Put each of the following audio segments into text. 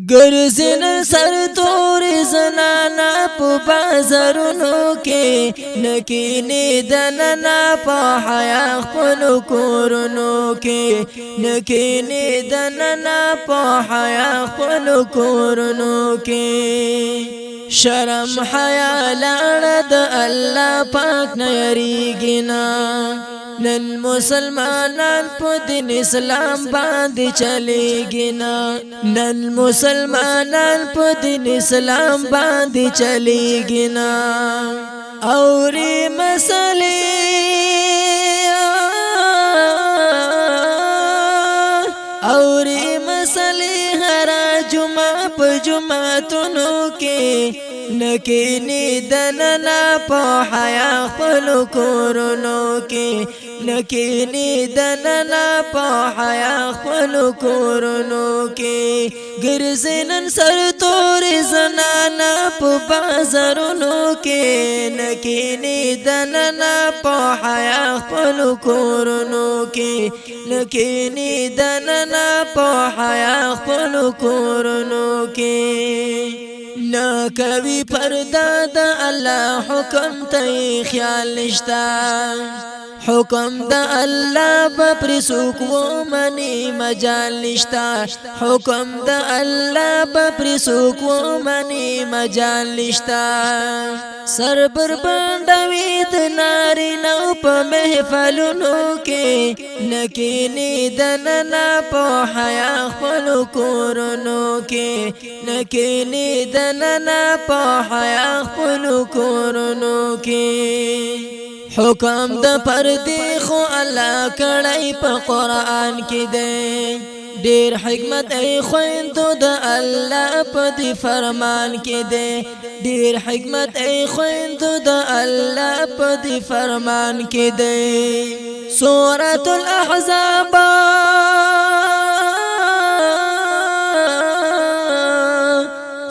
ګرځین سر تور زنانا په بازارونو کې نکینه دننا په حیا خپل کورونو کې نکینه دننا په حیا خپل کورونو کې شرم حیا لاړ د الله پاک نه یریږي نن مسلمانان په دین اسلام باندې چلیږي نن مسلمانان په دین اسلام باندې چلیږي اوري مسلې هر جمعه په جمعتونو کې نکینی دننا په حیا خپل کورونو کې نکینی دننا په حیا خپل کورونو کې ګرځینن سر تور زنانا په بازارونو کې نکینی دننا په حیا خپل کورونو کې نکینی دننا په حیا خپل کورونو کې نا کوي پردا د الله حکم ته خیال نشتا حکم د الله پر سوق و منی مجال نشتا حکم د الله پر سوق و منی مجال نشتا سر بر باندې د ناری نو په محفلونو کې نکینی دننا په حیا خپل کورونو کې نکینی دننا په حیا خپل کورونو کې حکم د پردی خو الله کړای په قران کې دی ډیر حکمت ای خويندو د الله په دی فرمان کې دی ډیر حکمت ای خويندو د الله په دی فرمان کې دی سورۃ الاحزاب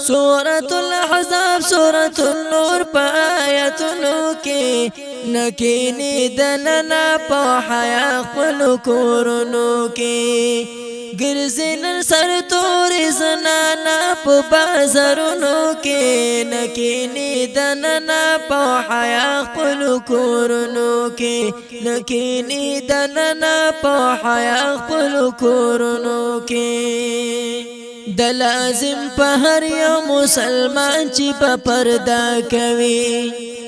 سورۃ الاحزاب سورۃ النور په آیاتونو کې نکینی دننا په حیا خپل کورونو کې ګرځین سر تور زنانا په بازارونو کې نکینی دننا په حیا خپل کورونو کې نکینی دننا په حیا خپل کورونو کې د لازم په هر یو مسلمان چې په پردا کوي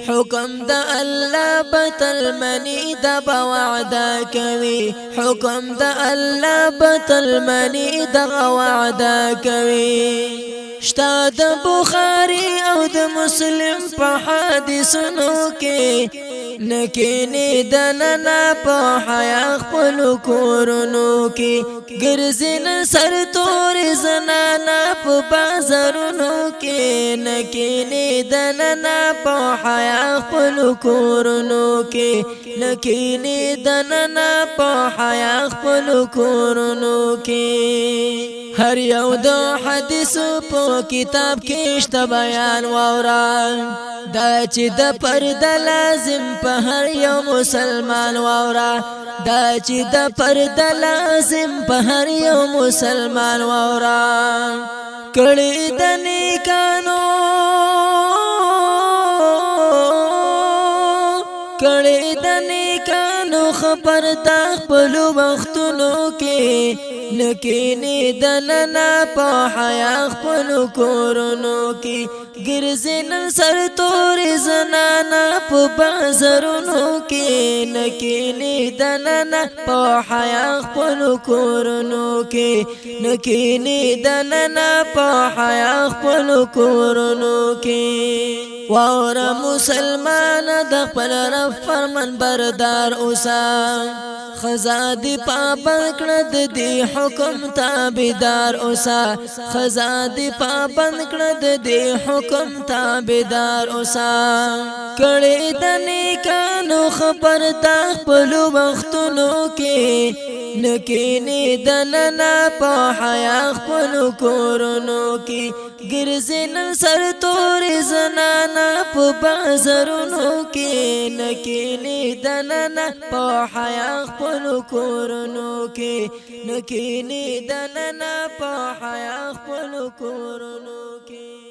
حکم د الله بتل منی د وعده کوي حکم د الله بتل منی د وعده کوي شتا د بخاری او د مسلم په حدیثونو کې نکینی دننا په حیا خپل کورونو کې ګرځین سر تور زنانا په بازارونو کې نکینی دننا په حیا خپل کورونو کې نکینی دننا په حیا خپل کورونو کې هر یو د حدیث په کتاب کې شته بیان واورا دا چې د پرده لازم په هر یو مسلمان واورا دا چې د پرده لازم په هر یو مسلمان واورا کړي د نیکانو کړي د نیکانو خبر د خپل وختونو کې نکینی دننا په حیا خپل کورونو کې ګرځین سر تور زنانا په بازارونو کې نکینی دننا په حیا خپل کورونو کې نکینی دننا په حیا خپل کورونو کې واور مسلمان د خپل رب فرمان بردار اوسه خزادی پابند کړه د دې حکم تابعدار اوسه خزادی پابند کړه د دې حکم تابعدار اوسه کړي د نیکانو خبر تا خپل وختونو کې نکینی دننا پا حیا خپل کورونو کې ګرځي نن سر تورې زنانا په بازارونو کې نکینی دننا پا حیا خپل کورونو کې نکینی دننا پا حیا خپل کورونو کې